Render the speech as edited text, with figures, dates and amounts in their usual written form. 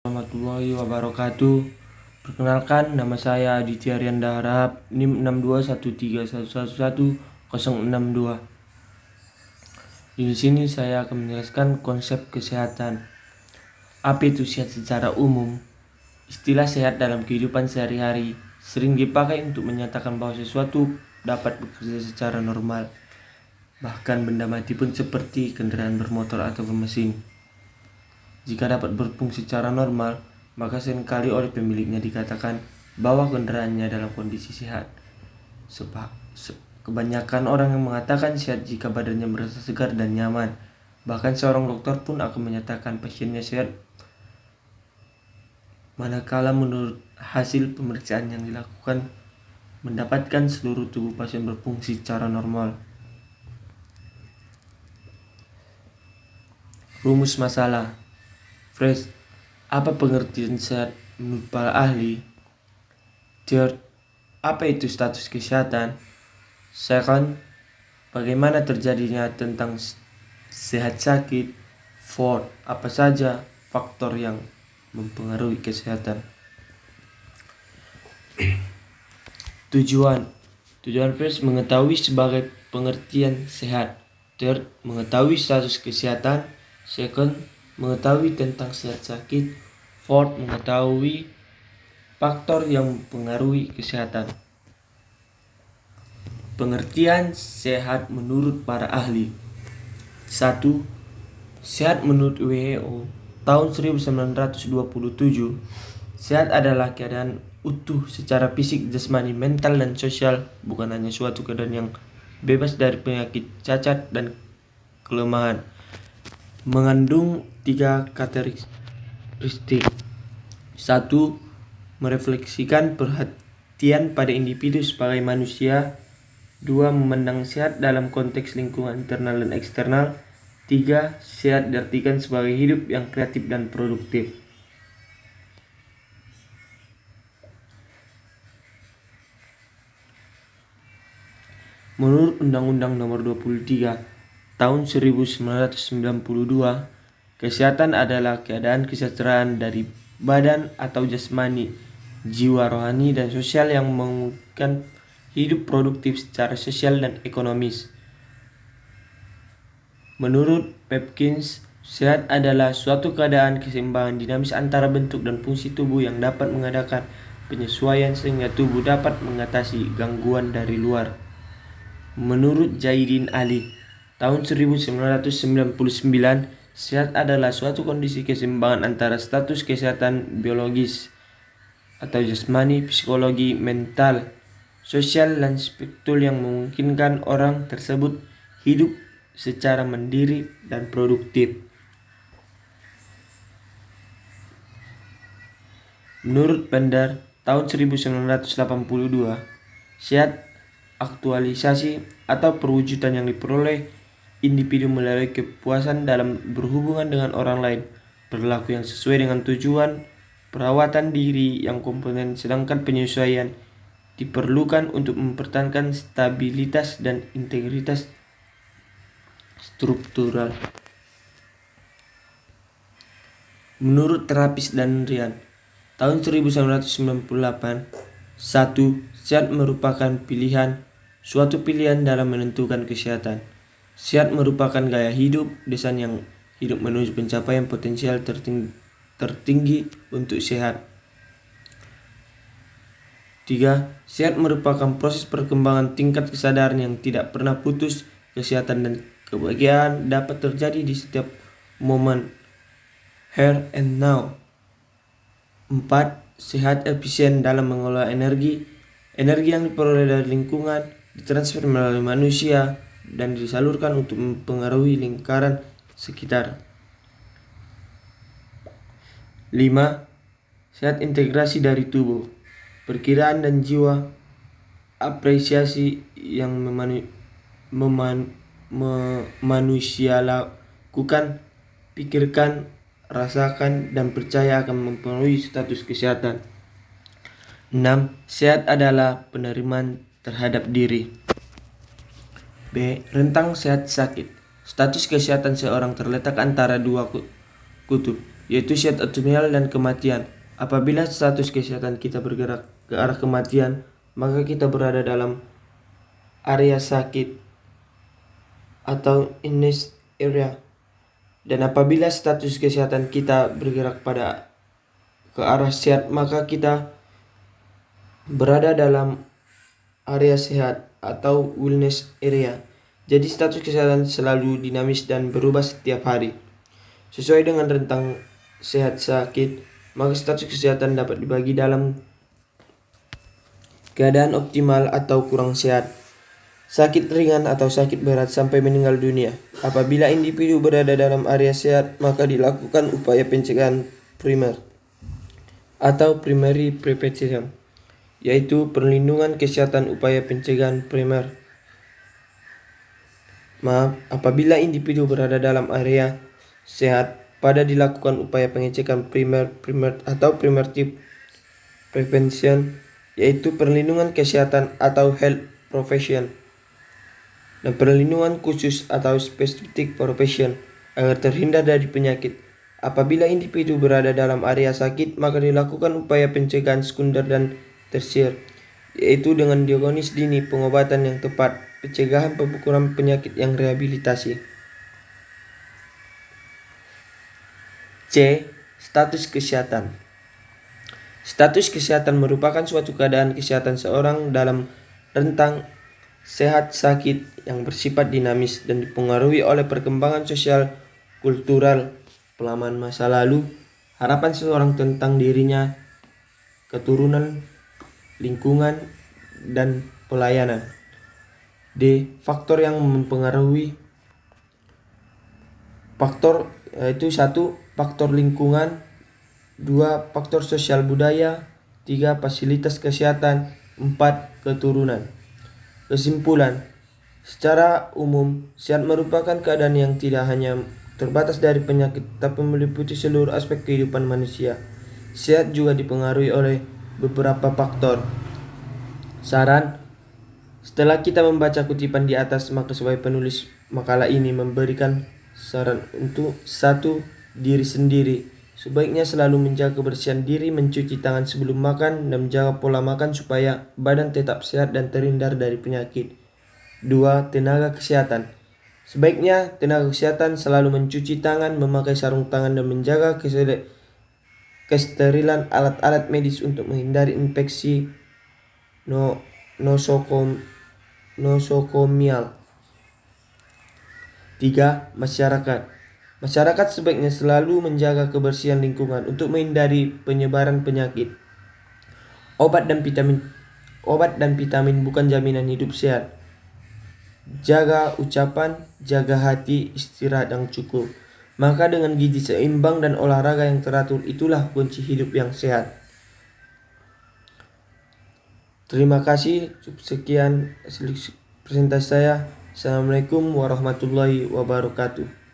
Warahmatullahi wabarakatuh. Perkenalkan, nama saya Aditya Rianda Harahap, NIM 62131111062. Di sini saya akan menjelaskan konsep kesehatan. Apa itu sehat secara umum? Istilah sehat dalam kehidupan sehari-hari sering dipakai untuk menyatakan bahwa sesuatu dapat bekerja secara normal. Bahkan benda mati pun seperti kendaraan bermotor atau bermesin. Jika dapat berfungsi secara normal, maka seringkali oleh pemiliknya dikatakan bahwa kendaraannya dalam kondisi sehat. Kebanyakan orang yang mengatakan sehat jika badannya merasa segar dan nyaman. Bahkan seorang dokter pun akan menyatakan pasiennya sehat, manakala menurut hasil pemeriksaan yang dilakukan mendapatkan seluruh tubuh pasien berfungsi secara normal. Rumus masalah. First, apa pengertian sehat menurut para ahli? Third, apa itu status kesehatan? Second, bagaimana terjadinya tentang sehat sakit? Fourth, apa saja faktor yang mempengaruhi kesehatan? Tujuan first, mengetahui sebagai pengertian sehat. Third, mengetahui status kesehatan. Second, mengetahui tentang sehat sakit. Fourth, mengetahui faktor yang mempengaruhi kesehatan. Pengertian sehat menurut para ahli. 1. Sehat menurut WHO tahun 1927. Sehat adalah keadaan utuh secara fisik, jasmani, mental, dan sosial, bukan hanya suatu keadaan yang bebas dari penyakit, cacat, dan kelemahan. Mengandung 3 karakteristik. 1. Merefleksikan perhatian pada individu sebagai manusia. 2. Memandang sehat dalam konteks lingkungan internal dan eksternal. 3. Sehat diartikan sebagai hidup yang kreatif dan produktif. Menurut Undang-Undang Nomor 23 Tahun 1992, kesehatan adalah keadaan kesejahteraan dari badan atau jasmani, jiwa, rohani, dan sosial yang memungkinkan hidup produktif secara sosial dan ekonomis. Menurut Pepkins, sehat adalah suatu keadaan keseimbangan dinamis antara bentuk dan fungsi tubuh yang dapat mengadakan penyesuaian sehingga tubuh dapat mengatasi gangguan dari luar. Menurut Jaidin Ali, tahun 1999, sehat adalah suatu kondisi keseimbangan antara status kesehatan biologis atau jasmani, psikologi, mental, sosial, dan spiritual yang memungkinkan orang tersebut hidup secara mandiri dan produktif. Menurut Bender, tahun 1982, sehat aktualisasi atau perwujudan yang diperoleh individu melalui kepuasan dalam berhubungan dengan orang lain, perilaku yang sesuai dengan tujuan, perawatan diri yang kompeten, sedangkan penyesuaian diperlukan untuk mempertahankan stabilitas dan integritas struktural. Menurut terapis dan Rian, tahun 1998, 1. Sehat merupakan pilihan, suatu pilihan dalam menentukan kesehatan. Sehat merupakan gaya hidup, desain yang hidup menuju pencapaian potensial tertinggi untuk sehat. 3. Sehat merupakan proses perkembangan tingkat kesadaran yang tidak pernah putus. Kesehatan dan kebahagiaan dapat terjadi di setiap momen, here and now. 4. Sehat efisien dalam mengelola energi. Energi yang diperoleh dari lingkungan ditransfer melalui manusia dan disalurkan untuk mempengaruhi lingkaran sekitar. 5. Sehat integrasi dari tubuh, perkiraan dan jiwa, apresiasi yang manusia lakukan, pikirkan, rasakan, dan percaya akan mempengaruhi status kesehatan. 6. Sehat adalah penerimaan terhadap diri. B. Rentang sehat sakit. Status kesehatan seorang terletak antara dua kutub. yaitu sehat optimal dan kematian. Apabila status kesehatan kita bergerak ke arah kematian, maka kita berada dalam area sakit atau illness area. Dan apabila status kesehatan kita bergerak ke arah sehat, maka kita berada dalam area sehat atau wellness area. Jadi status kesehatan selalu dinamis dan berubah setiap hari. Sesuai dengan rentang sehat sakit, maka status kesehatan dapat dibagi dalam keadaan optimal atau kurang sehat, sakit ringan atau sakit berat sampai meninggal dunia. Apabila individu berada dalam area sehat, maka dilakukan upaya pencegahan primer atau primary prevention, yaitu perlindungan kesehatan upaya pencegahan primer. Apabila individu berada dalam area sehat, pada dilakukan upaya pengecekan primer atau preventive prevention, yaitu perlindungan kesehatan atau health profession, dan perlindungan khusus atau specific profession agar terhindar dari penyakit. Apabila individu berada dalam area sakit, maka dilakukan upaya pencegahan sekunder dan tersier, yaitu dengan diagnosis dini, pengobatan yang tepat, pencegahan pengukuran penyakit yang rehabilitasi. C. Status kesehatan. Status kesehatan merupakan suatu keadaan kesehatan seorang dalam rentang sehat sakit yang bersifat dinamis dan dipengaruhi oleh perkembangan sosial, kultural, pengalaman masa lalu, harapan seseorang tentang dirinya, keturunan, lingkungan, dan pelayanan. D. Faktor yang mempengaruhi. Faktor yaitu 1. Faktor lingkungan, 2. Faktor sosial budaya, 3. Fasilitas kesehatan, 4. Keturunan. Kesimpulan, secara umum, sehat merupakan keadaan yang tidak hanya terbatas dari penyakit, tapi meliputi seluruh aspek kehidupan manusia. Sehat juga dipengaruhi oleh beberapa faktor. Saran, setelah kita membaca kutipan di atas, maka sebagai penulis makalah ini memberikan saran untuk 1. Diri sendiri. Sebaiknya selalu menjaga kebersihan diri, mencuci tangan sebelum makan, dan menjaga pola makan supaya badan tetap sehat dan terhindar dari penyakit. 2. Tenaga kesehatan. Sebaiknya tenaga kesehatan selalu mencuci tangan, memakai sarung tangan, dan menjaga kesterilan alat-alat medis untuk menghindari infeksi nosokomial. 3. Masyarakat. Masyarakat sebaiknya selalu menjaga kebersihan lingkungan untuk menghindari penyebaran penyakit. Obat dan vitamin bukan jaminan hidup sehat. Jaga ucapan, jaga hati, istirahat yang cukup. Maka dengan gizi seimbang dan olahraga yang teratur, itulah kunci hidup yang sehat. Terima kasih. Sekian presentasi saya. Assalamualaikum warahmatullahi wabarakatuh.